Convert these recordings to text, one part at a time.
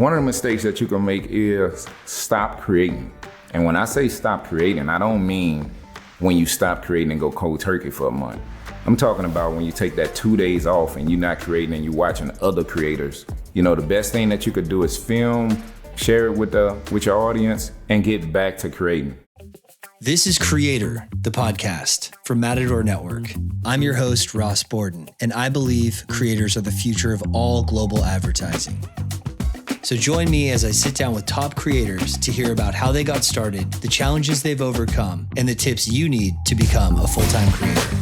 One of the mistakes that you can make is stop creating. And when I say stop creating, I don't mean when you stop creating and go cold turkey for a month. I'm talking about when you take that 2 days off and you're not creating and you're watching other creators. You know, the best thing that you could do is film, share it with your audience, and get back to creating. This is Creator, the podcast from Matador Network. I'm your host, Ross Borden, and I believe creators are the future of all global advertising. So join me as I sit down with top creators to hear about how they got started, the challenges they've overcome, and the tips you need to become a full-time creator.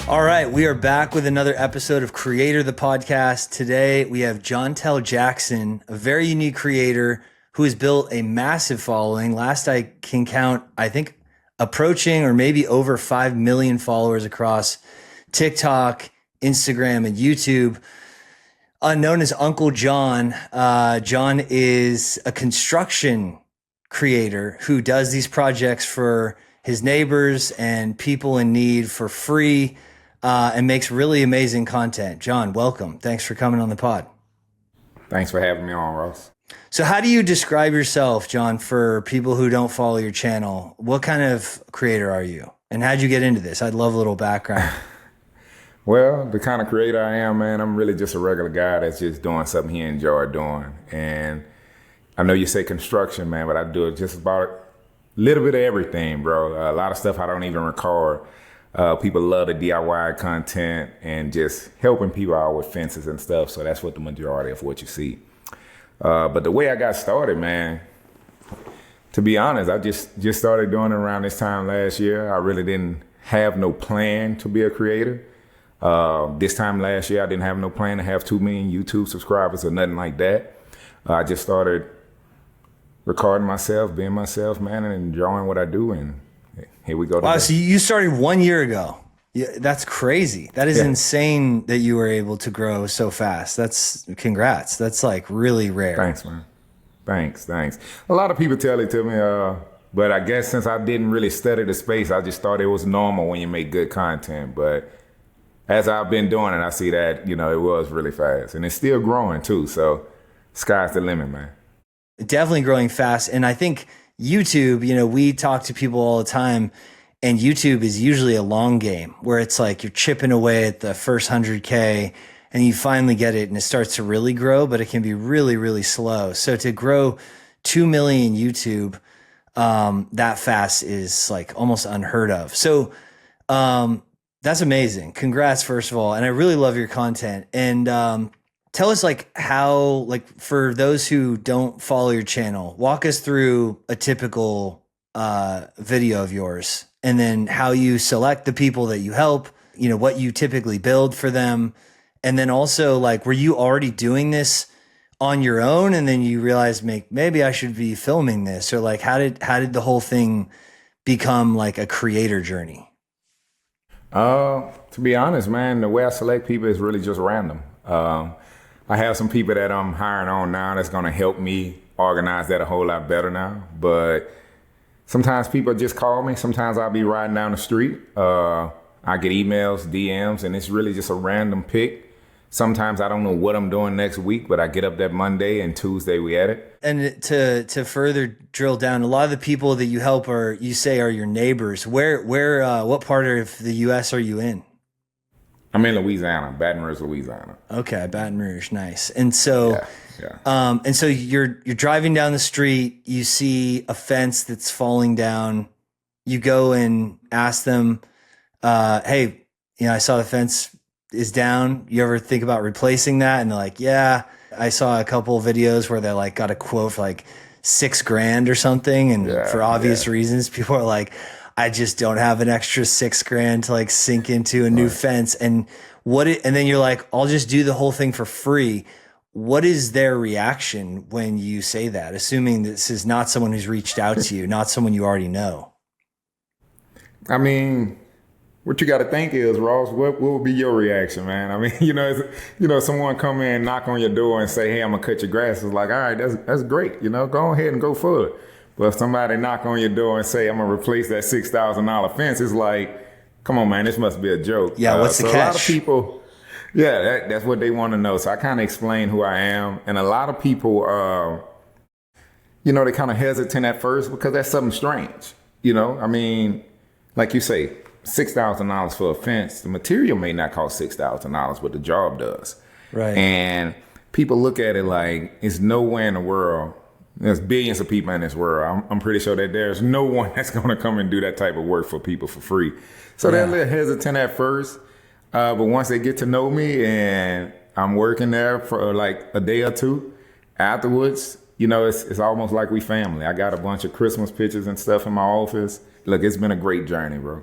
All right, we are back with another episode of Creator, the podcast. Today, we have Jhonn Jackson, a very unique creator who has built a massive following. Last I can count, I think approaching or maybe over 5 million followers across TikTok, Instagram, and YouTube. Known as Uncle Jhonn. Jhonn is a construction creator who does these projects for his neighbors and people in need for free, and makes really amazing content. Jhonn, welcome. Thanks for coming on the pod. Thanks for having me on, Ross. So how do you describe yourself, Jhonn, for people who don't follow your channel? What kind of creator are you? And how'd you get into this? I'd love a little background. Well, the kind of creator I am, man, I'm really just a regular guy that's just doing something he enjoys doing. And I know you say construction, man, but I do it just about a little bit of everything, bro. A lot of stuff I don't even record. People love the DIY content and just helping people out with fences and stuff. So that's what the majority of what you see. But the way I got started, man, to be honest, I just started doing it around this time last year. I really didn't have no plan to be a creator. This time last year, I didn't have no plan to have 2 million YouTube subscribers or nothing like that. I just started recording myself, being myself, man, and enjoying what I do. And here we go. Wow, so you started 1 year ago. Yeah, that's crazy. That is insane that you were able to grow so fast. Congrats. That's like really rare. Thanks, man. Thanks. A lot of people tell it to me, but I guess since I didn't really study the space, I just thought it was normal when you make good content. But as I've been doing it, I see that, it was really fast. And it's still growing too. So sky's the limit, man. Definitely growing fast. And I think YouTube, we talk to people all the time, and YouTube is usually a long game where it's like you're chipping away at the first 100K and you finally get it and it starts to really grow, but it can be really, really slow. So to grow 2 million YouTube that fast is like almost unheard of. So that's amazing. Congrats, first of all. And I really love your content. And tell us how, for those who don't follow your channel, walk us through a typical video of yours, and then how you select the people that you help, what you typically build for them. And then also were you already doing this on your own and then you realized maybe I should be filming this, or how did the whole thing become a creator journey? To be honest, man, the way I select people is really just random. I have some people that I'm hiring on now that's going to help me organize that a whole lot better now. But sometimes people just call me. Sometimes I'll be riding down the street. I get emails, DMs, and it's really just a random pick. Sometimes I don't know what I'm doing next week, but I get up that Monday and Tuesday we at it. And to further drill down, a lot of the people that you help are your neighbors. What part of the U.S. are you in? I'm in Louisiana, Baton Rouge, Louisiana. Okay, Baton Rouge, nice. And so, yeah. And so you're driving down the street, you see a fence that's falling down. You go and ask them, "Hey, I saw the fence is down. You ever think about replacing that?" And they're like, "Yeah." I saw a couple of videos where they got a quote for $6,000 or something, and for obvious reasons, people are like, I just don't have an extra $6,000 to sink into a new fence. And then you're like, I'll just do the whole thing for free. What is their reaction when you say that? Assuming this is not someone who's reached out to you, not someone you already know. I mean, what you got to think is, Ross, what would be your reaction, man? I mean, someone come in, knock on your door and say, "Hey, I'm gonna cut your grass." It's like, all right, that's great. Go ahead and go for it. But if somebody knock on your door and say, "I'm gonna replace that $6,000 fence," it's like, come on, man, this must be a joke. Yeah, what's the catch? A lot of people, Yeah, that's what they want to know. So I kind of explain who I am. And a lot of people, they kind of hesitant at first because that's something strange. I mean, like you say, $6,000 for a fence. The material may not cost $6,000, but the job does. Right. And people look at it like it's nowhere in the world. There's billions of people in this world. I'm pretty sure that there's no one that's going to come and do that type of work for people for free. So they're a little hesitant at first. But once they get to know me and I'm working there for like a day or two afterwards, it's almost like we family. I got a bunch of Christmas pictures and stuff in my office. Look, it's been a great journey, bro.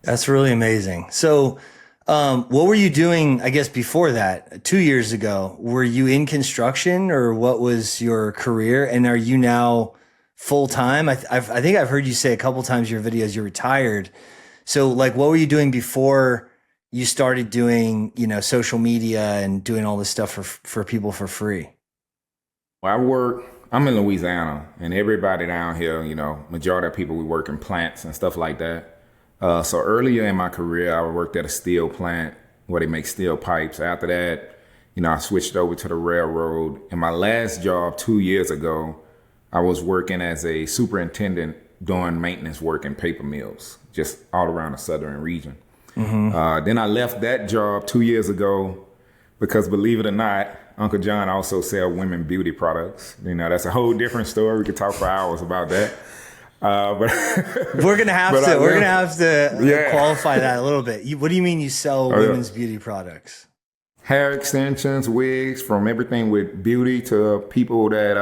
That's really amazing. So, what were you doing, I guess, before that, 2 years ago? Were you in construction or what was your career? And are you now full time? I think I've heard you say a couple times in your videos you're retired. So like, what were you doing before you started doing, social media and doing all this stuff for people for free? Well, I'm in Louisiana, and everybody down here, majority of people, we work in plants and stuff like that. So earlier in my career, I worked at a steel plant where they make steel pipes. After that, I switched over to the railroad. In my last job 2 years ago, I was working as a superintendent doing maintenance work in paper mills, just all around the southern region. Mm-hmm. Then I left that job 2 years ago because, believe it or not, Uncle Jhonn also sell women beauty products. That's a whole different story. We could talk for hours about that. But we're gonna have to qualify that a little bit. What do you mean you sell women's beauty products? Hair extensions, wigs, from everything with beauty to people that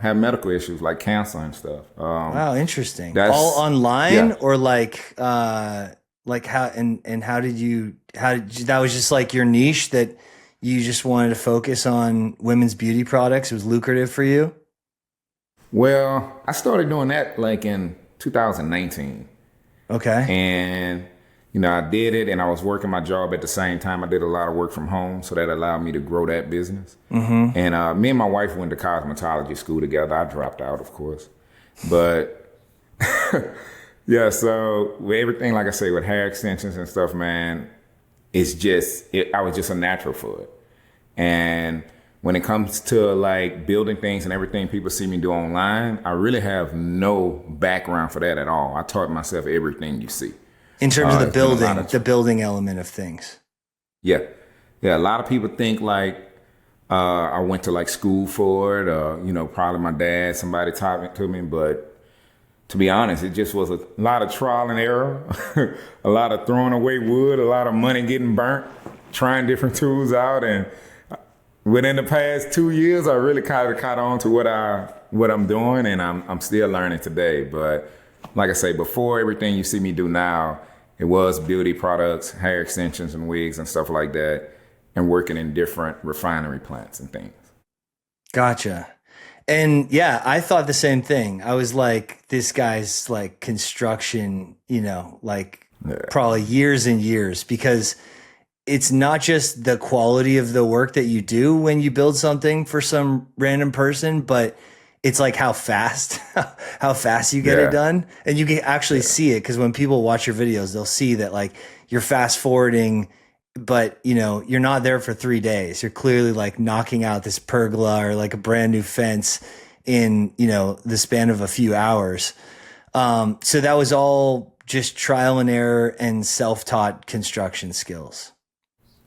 have medical issues like cancer and stuff. Wow, interesting. All online or like how and how did you that was just like your niche that you just wanted to focus on women's beauty products? It was lucrative for you? Well, I started doing that like in 2019. Okay. And, I did it and I was working my job at the same time. I did a lot of work from home, so that allowed me to grow that business. Mm-hmm. And me and my wife went to cosmetology school together. I dropped out, of course. But, yeah, so with everything, like I say, with hair extensions and stuff, man, I was just a natural for it. And when it comes to like building things and everything people see me do online, I really have no background for that at all. I taught myself everything you see. In terms of the building element of things. Yeah. Yeah. A lot of people think like I went to like school for it or, probably my dad, somebody taught it to me. But to be honest, it just was a lot of trial and error, a lot of throwing away wood, a lot of money getting burnt, trying different tools out. And within the past 2 years, I really kind of caught on to what I'm doing, and I'm still learning today. But like I say, before everything you see me do now, it was beauty products, hair extensions and wigs and stuff like that, and working in different refinery plants and things. Gotcha. And yeah, I thought the same thing. I was like, this guy's like construction, probably years and years, because it's not just the quality of the work that you do when you build something for some random person, but it's like how fast you get it done. And you can actually see it, because when people watch your videos, they'll see that like you're fast forwarding, but you're not there for 3 days. You're clearly like knocking out this pergola or like a brand new fence in, the span of a few hours. So that was all just trial and error and self-taught construction skills.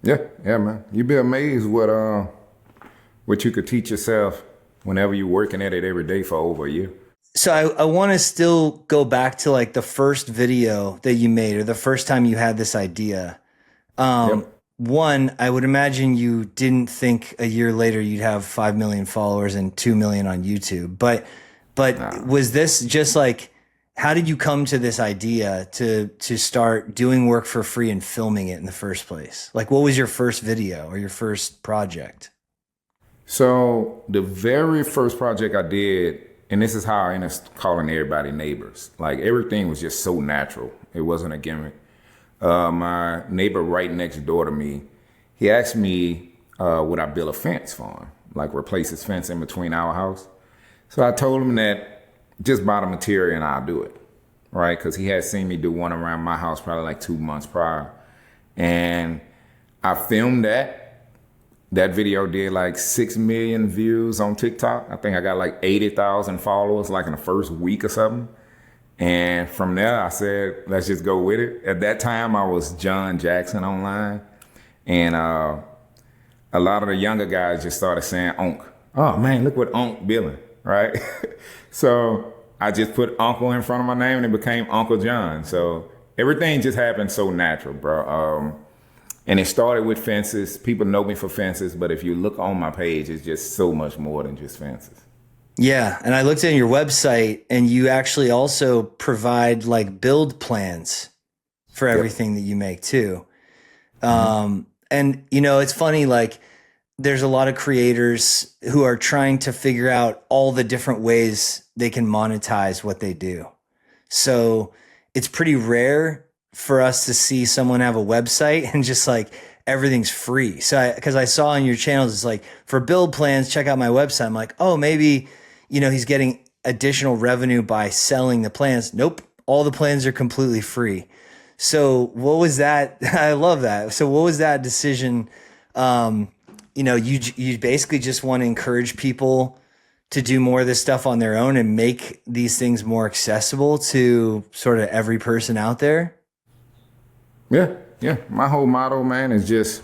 Yeah, man. You'd be amazed what you could teach yourself whenever you're working at it every day for over a year. So I want to still go back to like the first video that you made, or the first time you had this idea. One, I would imagine you didn't think a year later you'd have 5 million followers and 2 million on YouTube. But was this just like, how did you come to this idea to start doing work for free and filming it in the first place? Like, what was your first video or your first project? So the very first project I did, and this is how I ended up calling everybody neighbors. Like, everything was just so natural. It wasn't a gimmick. My neighbor right next door to me, he asked me, would I build a fence for him? Like, replace his fence in between our house. So I told him that just buy the material and I'll do it, right? Because he had seen me do one around my house probably like 2 months prior. And I filmed that. That video did like 6 million views on TikTok. I think I got like 80,000 followers like in the first week or something. And from there, I said, let's just go with it. At that time, I was Jhonn Jackson online. And a lot of the younger guys just started saying Unc. Oh man, look what Unc billing, right? So I just put Uncle in front of my name and it became Uncle Jhonn. So everything just happened so natural, bro. And it started with fences. People know me for fences, but if you look on my page, it's just so much more than just fences. Yeah. And I looked at your website and you actually also provide like build plans for everything that you make too. And you know, it's funny, like there's a lot of creators who are trying to figure out all the different ways they can monetize what they do. So it's pretty rare for us to see someone have a website and just like everything's free. So because I saw on your channels, it's like for build plans, check out my website. I'm like, oh, maybe, you know, he's getting additional revenue by selling the plans. Nope. All the plans are completely free. So what was that? I love that. So what was that decision? You know, you basically just want to encourage people to do more of this stuff on their own and make these things more accessible to sort of every person out there. Yeah, yeah. My whole motto, man, is just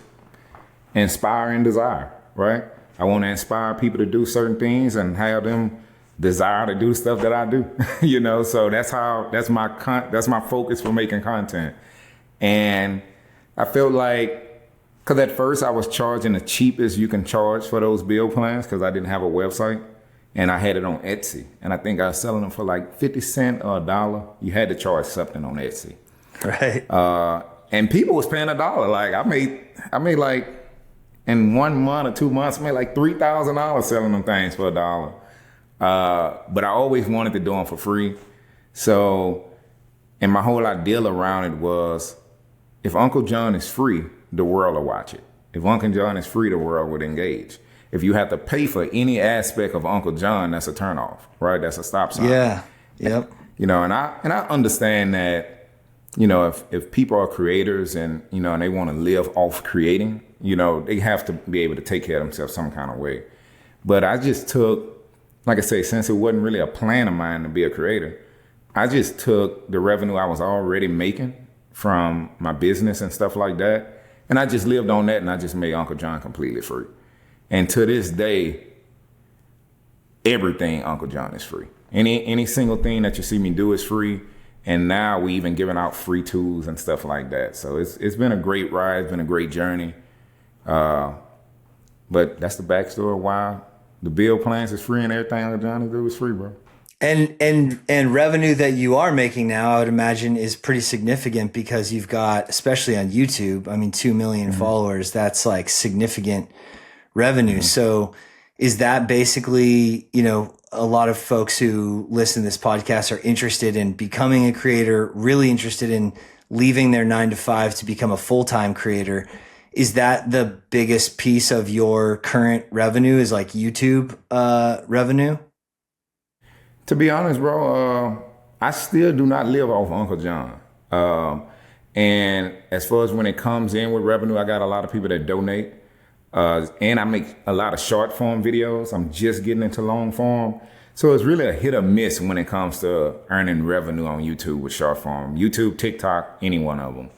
inspire and desire, right? I want to inspire people to do certain things and have them desire to do stuff that I do, you know? So that's my focus for making content. And I felt like, because at first I was charging the cheapest you can charge for those bill plans because I didn't have a website. And I had it on Etsy. And I think I was selling them for like 50 cents or $1. You had to charge something on Etsy. Right. And people was paying $1. Like I made like in 1 month or 2 months, I made like $3,000 selling them things for $1. But I always wanted to do them for free. So, and my whole idea around it was, if Uncle Jhonn is free, the world will watch it. If Uncle Jhonn is free, the world would engage. If you have to pay for any aspect of Uncle Jhonn, that's a turnoff, right? That's a stop sign. Yeah. Yep. You know, and I understand that, you know, if people are creators and, you know, and they want to live off creating, you know, they have to be able to take care of themselves some kind of way. But I just took, like I say, since it wasn't really a plan of mine to be a creator, I just took the revenue I was already making from my business and stuff like that, and I just lived on that, and I just made Uncle Jhonn completely free. And to this day, everything Uncle Jhonn is free. Any single thing that you see me do is free. And now we even giving out free tools and stuff like that. So it's been a great ride. It's been a great journey. But that's the backstory of why the bill plans is free and everything Uncle Jhonn do is free, bro. And revenue that you are making now, I would imagine, is pretty significant because you've got, especially on YouTube, I mean, 2 million followers. That's like significant revenue. So is that basically, you know, a lot of folks who listen to this podcast are interested in becoming a creator, really interested in leaving their 9-to-5 to become a full-time creator. Is that the biggest piece of your current revenue, is like YouTube revenue? To be honest, bro, I still do not live off Uncle Jhonn. And as far as when it comes in with revenue, I got a lot of people that donate. And I make a lot of short form videos. I'm just getting into long form. So it's really a hit or miss when it comes to earning revenue on YouTube with short form. YouTube, TikTok, any one of them.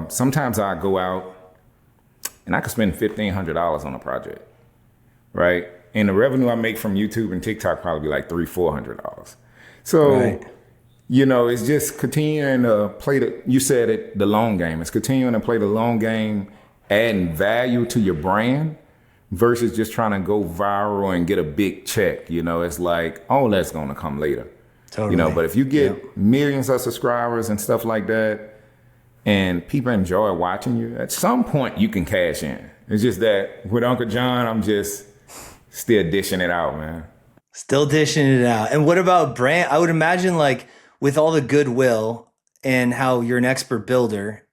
Sometimes I go out and I could spend $1,500 on a project, right? And the revenue I make from YouTube and TikTok probably be like $300-$400. So, right. You know, it's just continuing to play the long game. It's continuing to play the long game, adding value to your brand versus just trying to go viral and get a big check. You know, it's like, oh, that's going to come later. Totally. You know, but if you get millions of subscribers and stuff like that, and people enjoy watching you, at some point you can cash in. It's just that with Uncle Jhonn, I'm just still dishing it out, man. Still dishing it out. And what about brand? I would imagine, like, with all the goodwill and how you're an expert builder,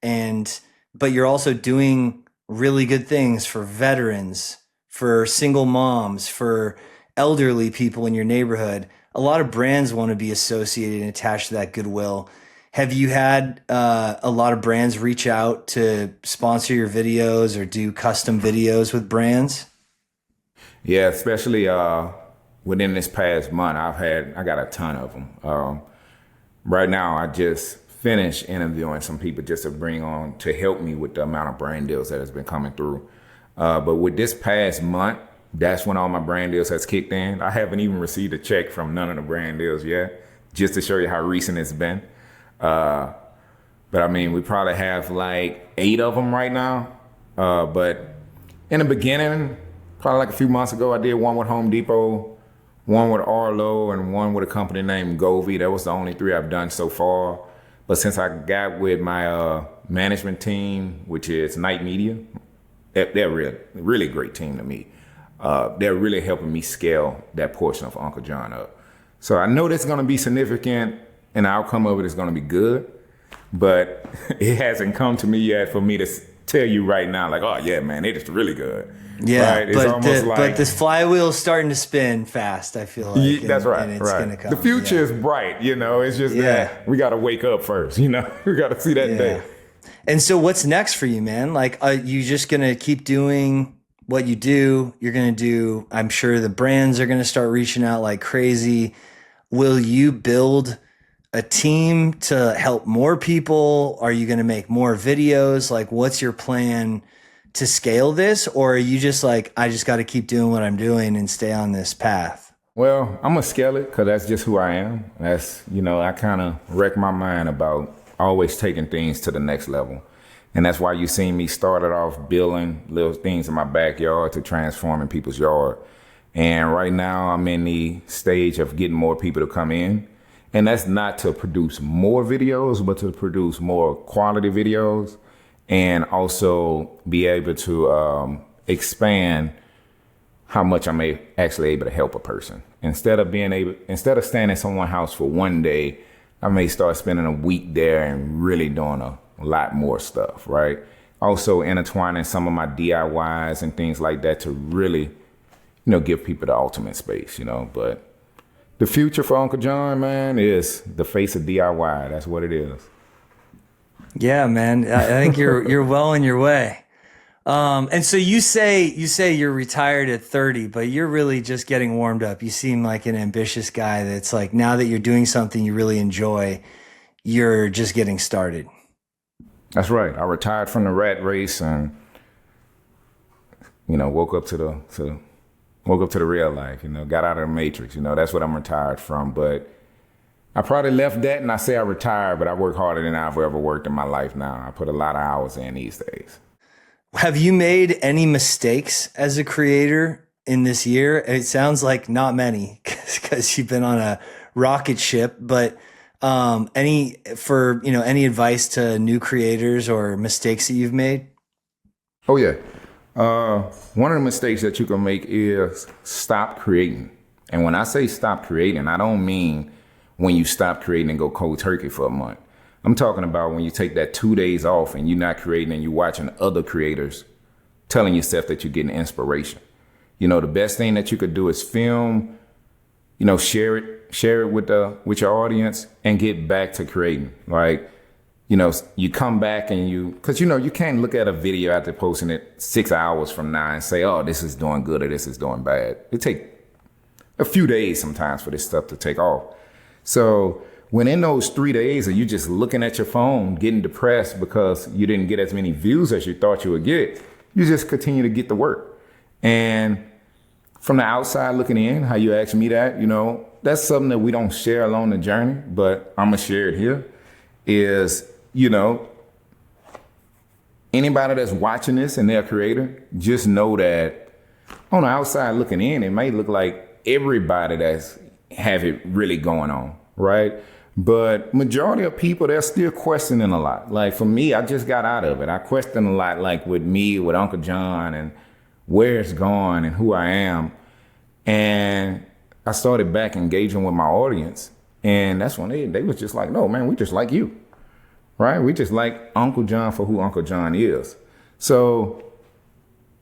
but you're also doing really good things for veterans, for single moms, for elderly people in your neighborhood. A lot of brands want to be associated and attached to that goodwill. Have you had a lot of brands reach out to sponsor your videos or do custom videos with brands? Yeah, especially within this past month, I got a ton of them. Right now, I just finished interviewing some people just to bring on to help me with the amount of brand deals that has been coming through. But with this past month, that's when all my brand deals has kicked in. I haven't even received a check from none of the brand deals yet, just to show you how recent it's been. But I mean, we probably have like 8 of them right now. But in the beginning, probably like a few months ago, I did one with Home Depot, one with Arlo, and one with a company named Govee. That was the only 3 I've done so far. But since I got with my management team, which is Night Media, they're really great team to me. They're really helping me scale that portion of Uncle Jhonn up. So I know that's going to be significant, and the outcome of it is going to be good. But it hasn't come to me yet for me to tell you right now, like, oh yeah, man, it is really good. Yeah, right? It's but this flywheel is starting to spin fast, I feel like. Yeah, that's right. And it's right. gonna come. The future is bright, it's just that we got to wake up first, we got to see that day. And so what's next for you, man? Like, are you just going to keep doing what you do? You're going to do, I'm sure the brands are going to start reaching out like crazy. Will you build a team to help more people? Are you going to make more videos? Like, what's your plan to scale this? Or are you just like, I just got to keep doing what I'm doing and stay on this path? Well, I'm going to scale it because that's just who I am. That's, I kind of wreck my mind about always taking things to the next level. And that's why you seen me started off building little things in my backyard to transforming people's yard. And right now I'm in the stage of getting more people to come in. And that's not to produce more videos, but to produce more quality videos and also be able to expand how much I'm actually able to help a person. Instead of staying in someone's house for one day, I may start spending a week there and really doing a lot more stuff, right? Also intertwining some of my DIYs and things like that to really, give people the ultimate space, But the future for Uncle Jhonn, man, is the face of DIY. That's what it is. Yeah, man. I think you're well on your way. And so you say you're retired at 30, but you're really just getting warmed up. You seem like an ambitious guy that's like, now that you're doing something you really enjoy, you're just getting started. That's right. I retired from the rat race and, woke up to the real life, got out of the matrix, that's what I'm retired from. But I probably left that and I say I retired, but I work harder than I've ever worked in my life now. I put a lot of hours in these days. Have you made any mistakes as a creator in this year? It sounds like not many because you've been on a rocket ship, but any advice to new creators or mistakes that you've made? Oh yeah. One of the mistakes that you can make is stop creating. And when I say stop creating, I don't mean when you stop creating and go cold turkey for a month. I'm talking about when you take that 2 days off and you're not creating and you're watching other creators telling yourself that you're getting inspiration. The best thing that you could do is film, share it with your audience and get back to creating. Like, you come back and because you can't look at a video after posting it 6 hours from now and say, oh, this is doing good or this is doing bad. It takes a few days sometimes for this stuff to take off. So when in those 3 days are you just looking at your phone, getting depressed because you didn't get as many views as you thought you would get, you just continue to get the work. And from the outside looking in, how you asked me that, that's something that we don't share along the journey, but I'm going to share it here, is, anybody that's watching this and they're a creator, just know that on the outside looking in, it may look like everybody that's have it really going on, right? But majority of people, they're still questioning a lot. Like for me, I just got out of it. I question a lot, like with me, with Uncle Jhonn and where it's gone and who I am. And I started back engaging with my audience. And that's when they was just like, no, man, we just like you, right? We just like Uncle Jhonn for who Uncle Jhonn is. So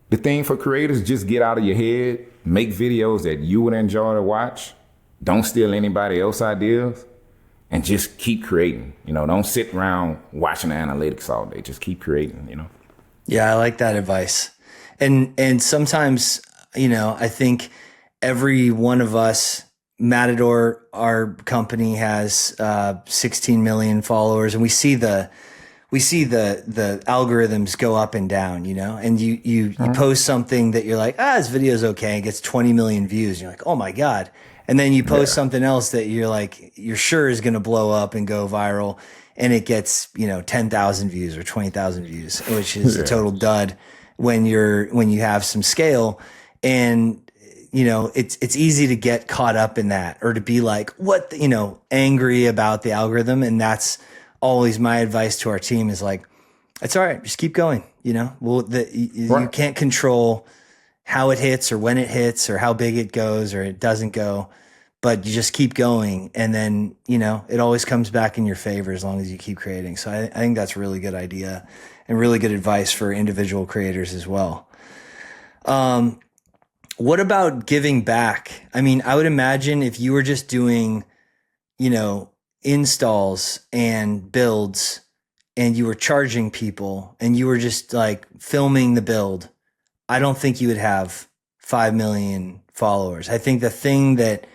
the thing for creators, just get out of your head, make videos that you would enjoy to watch. Don't steal anybody else's ideas. and just keep creating. Don't sit around watching the analytics all day. Just keep creating. Yeah, I like that advice. And sometimes, I think every one of us, Matador, our company has 16 million followers, and we see the algorithms go up and down, and you post something that you're like, this video's okay, it gets 20 million views. And you're like, oh my God. And then you post something else that you're like, you're sure is going to blow up and go viral, and it gets, 10,000 views or 20,000 views, which is a total dud when you have some scale. And, it's easy to get caught up in that, or to be like, angry about the algorithm. And that's always my advice to our team is like, it's all right. Just keep going. You can't control how it hits or when it hits or how big it goes or it doesn't go, but you just keep going. And then, it always comes back in your favor as long as you keep creating. So I think that's a really good idea and really good advice for individual creators as well. What about giving back? I mean, I would imagine if you were just doing, installs and builds, and you were charging people and you were just like filming the build, I don't think you would have 5 million followers. I think the thing that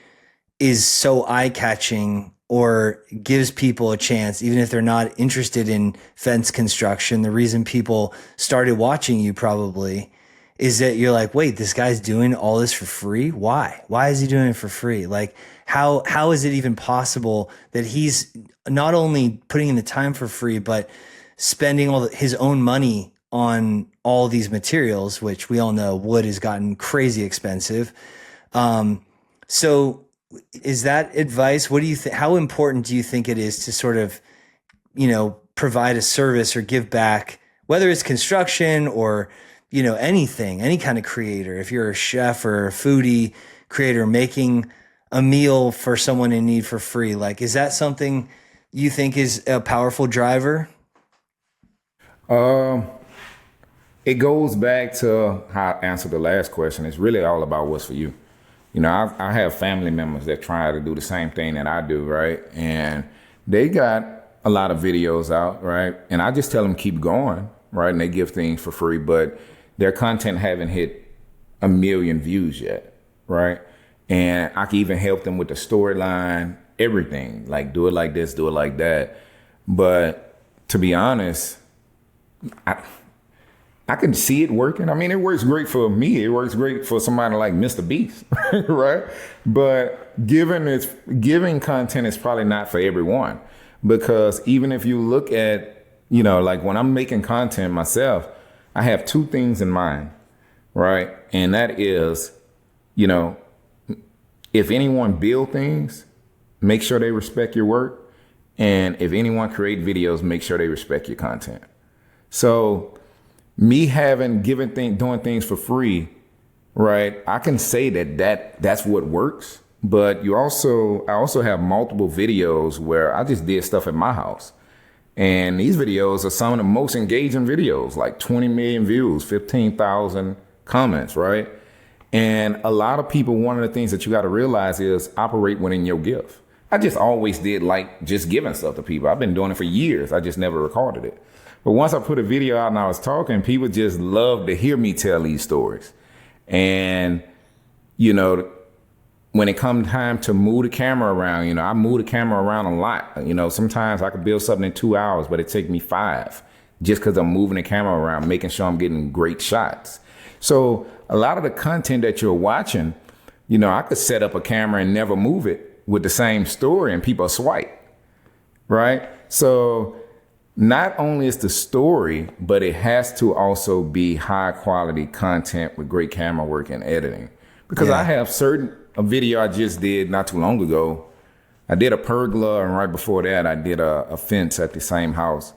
is so eye-catching or gives people a chance, even if they're not interested in fence construction, the reason people started watching you probably is that you're like, wait, this guy's doing all this for free? Why? Why is he doing it for free? Like, how is it even possible that he's not only putting in the time for free, but spending his own money on all these materials, which we all know wood has gotten crazy expensive. So is that advice? What do you think? How important do you think it is to sort of, provide a service or give back, whether it's construction or, anything, any kind of creator? If you're a chef or a foodie creator making a meal for someone in need for free, like, is that something you think is a powerful driver? It goes back to how I answered the last question. It's really all about what's for you. I have family members that try to do the same thing that I do, right? And they got a lot of videos out, right? And I just tell them keep going, right? And they give things for free, but their content haven't hit 1 million views yet, right? And I can even help them with the storyline, everything, like do it like this, do it like that. But to be honest, I can see it working. I mean, it works great for me. It works great for somebody like Mr. Beast, right? But giving content is probably not for everyone, because even if you look at, like when I'm making content myself, I have 2 things in mind, right? And that is, if anyone build things, make sure they respect your work. And if anyone create videos, make sure they respect your content. So me doing things for free, right? I can say that's what works, but I also have multiple videos where I just did stuff at my house. And these videos are some of the most engaging videos, like 20 million views, 15,000 comments, right? And a lot of people, one of the things that you got to realize is operate within your gift. I just always did like just giving stuff to people. I've been doing it for years. I just never recorded it. But once I put a video out and I was talking, people just love to hear me tell these stories. And, when it comes time to move the camera around, I move the camera around a lot. Sometimes I could build something in 2 hours, but it takes me 5 just because I'm moving the camera around, making sure I'm getting great shots. So a lot of the content that you're watching, I could set up a camera and never move it with the same story and people swipe, right? So not only is the story, but it has to also be high quality content with great camera work and editing. Because I have a video I just did not too long ago. I did a pergola, and right before that, I did a fence at the same house.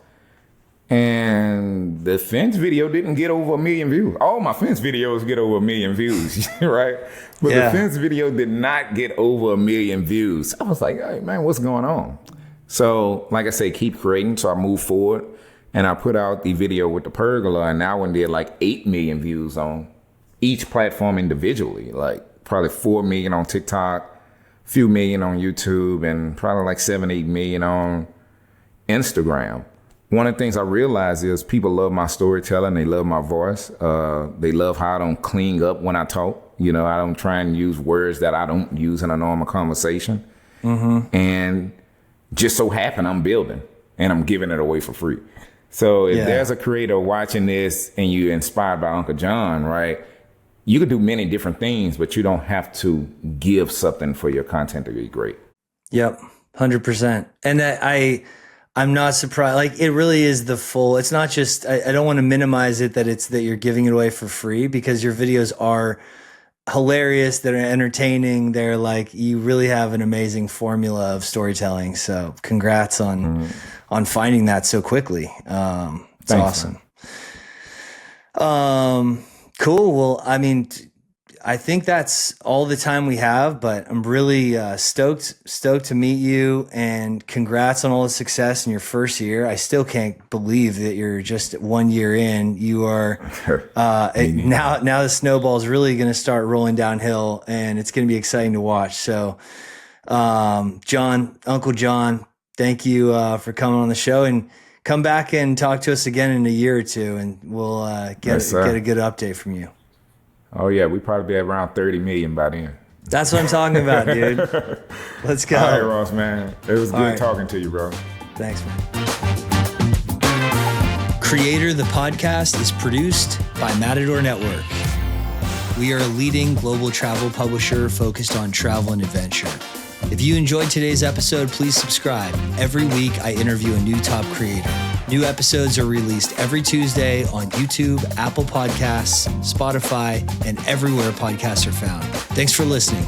And the fence video didn't get over 1 million views. All my fence videos get over 1 million views, right? But the fence video did not get over 1 million views. I was like, hey, man, what's going on? So, like I say, keep creating. So I moved forward, and I put out the video with the pergola, and that one did like 8 million views on each platform individually, like probably 4 million on TikTok, few million on YouTube and probably like 7-8 million on Instagram. One of the things I realized is people love my storytelling. They love my voice. They love how I don't clean up when I talk. You know, I don't try and use words that I don't use in a normal conversation. And just so happen I'm building and I'm giving it away for free. So if there's a creator watching this and you're inspired by Uncle Jhonn, right, you could do many different things, but you don't have to give something for your content to be great. Yep, 100%. And I'm not surprised. Like, it really is the full, it's not just, I don't want to minimize it that you're giving it away for free, because your videos are hilarious. They're entertaining. They're like, you really have an amazing formula of storytelling. So congrats on finding that so quickly. It's Thanks, awesome. Cool. Well, I mean, I think that's all the time we have, but I'm really stoked to meet you, and congrats on all the success in your first year. I still can't believe that you're just 1 year in. You are now the snowball's really going to start rolling downhill, and it's going to be exciting to watch. So, Uncle Jhonn, thank you for coming on the show, and come back and talk to us again in a year or two, and we'll get a good update from you. Oh, yeah, we probably be at around 30 million by then. That's what I'm talking about, dude. Let's go. All right, Ross, man. It was good talking to you, bro. Thanks, man. Creator, the podcast, is produced by Matador Network. We are a leading global travel publisher focused on travel and adventure. If you enjoyed today's episode, please subscribe. Every week, I interview a new top creator. New episodes are released every Tuesday on YouTube, Apple Podcasts, Spotify, and everywhere podcasts are found. Thanks for listening.